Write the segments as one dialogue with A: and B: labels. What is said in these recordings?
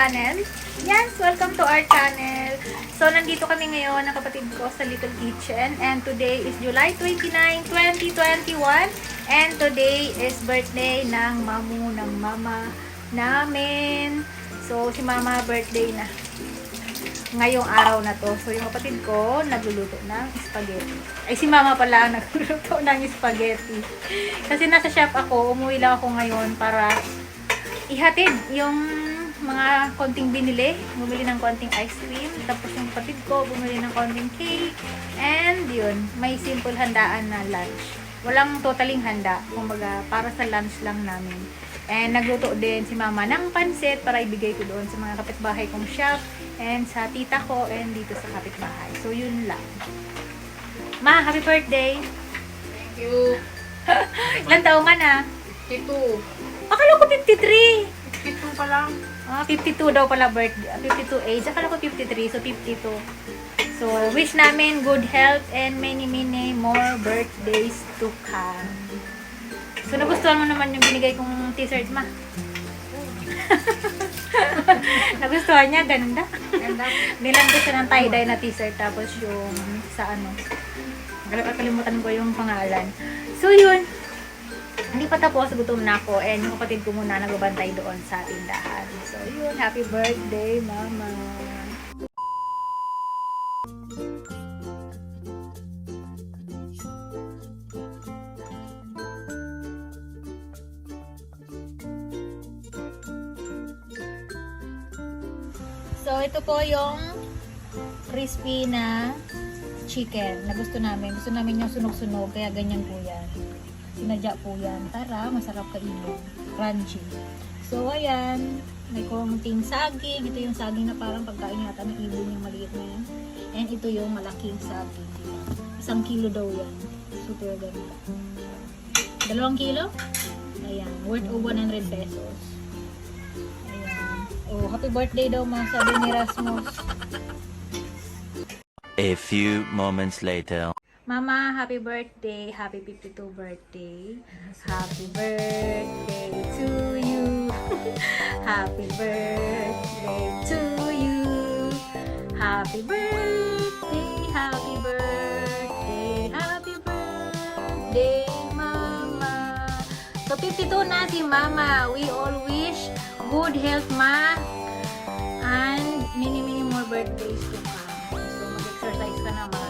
A: channel. Yes, welcome to our channel. So, nandito kami ngayon ng kapatid ko sa Little Kitchen. And today is July 29, 2021. And today is birthday ng mama namin. So, si mama birthday na ngayong araw na to. So, yung kapatid ko nagluluto ng spaghetti. Ay, si mama pala ang nagluluto ng spaghetti. Kasi nasa shop ako, umuwi lang ako ngayon para ihatid yung mga konting binili. Bumili ng konting ice cream. Tapos yung kapatid ko, bumili ng konting cake. And yun, may simple handaan na lunch. Walang totaling handa. Kumbaga, para sa lunch lang namin. And nagluto din si mama ng pansit para ibigay ko doon sa mga kapitbahay kong shop and sa tita ko and dito sa kapitbahay. So, yun lang. Ma, happy birthday!
B: Thank you.
A: Ilan taong ka na?
B: 52.
A: Akala ko 53!
B: 52 pa lang.
A: 52 daw pala birthday. 52 age. Akala ko 53. So, 52. So, wish namin good health and many more birthdays to come. So, nagustuhan mo naman yung binigay kong t-shirt, ma? Nagustuhan niya, ganda.
B: Ganda.
A: Nilang ko siya ng tie-dye na t-shirt, tapos yung sa ano, kalimutan ko yung pangalan. So, yun. Hindi pa tapos, gutom na ako, and yung kapatid ko muna nagbabantay doon sa tindahan. So, yun. Happy birthday, mama. So, ito po yung crispy na chicken na gusto namin. Gusto namin yung sunog-sunog, kaya ganyan po yan. Sinadya po yan para masarap kainin. Crunchy. So, ayan. May konting saging. Ito yung saging na parang pagkain yata ng ibon yung maliit na yan. And ito yung malaking saging. 1 kilo daw yan. Super ganda. 2 kilo? Ayan. Worth of 100 pesos. Oh, happy birthday daw mga sabi ni Rasmus.
C: A few moments later.
A: Mama, happy birthday. Happy 52 birthday. Happy birthday to you. Happy birthday to you. Happy birthday, happy birthday, happy birthday, Mama. So, 52 na si Mama. We all wish good health, ma, and many more birthdays to come. So, mag-exercise ka na, ma.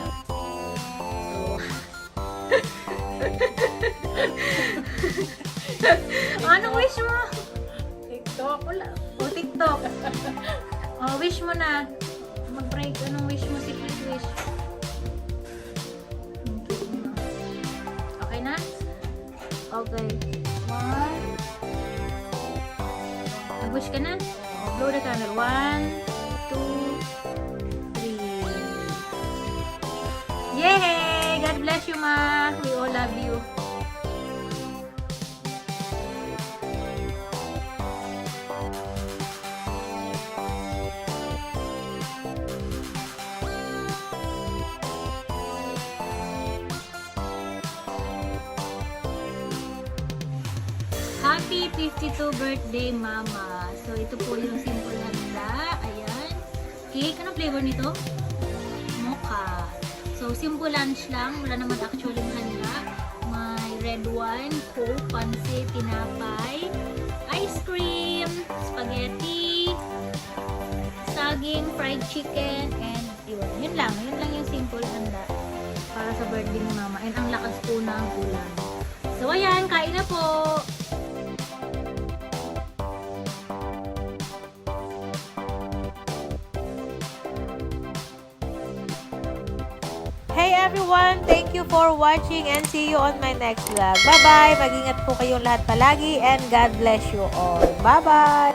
A: So, anong wish mo?
B: TikTok.
A: Wala. O, TikTok. O, wish mo na. Mag-break. Anong wish mo? Secret wish. Okay na? Okay. 1. Nag-wish ka na? Blow the candle. 1, 2, 3. Yay! God bless you, ma. We all love you. Happy 52 birthday, Mama. So, ito po yung simple handa. Ayan. Cake. Anong flavor nito? Mocha. So, simple lunch lang. Wala naman actually handa. May red wine, coke, pansit, tinapay, ice cream, spaghetti, saging, fried chicken, and yun. Yun lang. Yun lang yung simple handa para sa birthday ni Mama. And ang lakas po ng ulam. So, ayan. Kain na po.
D: Hey everyone! Thank you for watching and see you on my next vlog. Bye-bye! Mag-ingat po kayong lahat palagi and God bless you all. Bye-bye!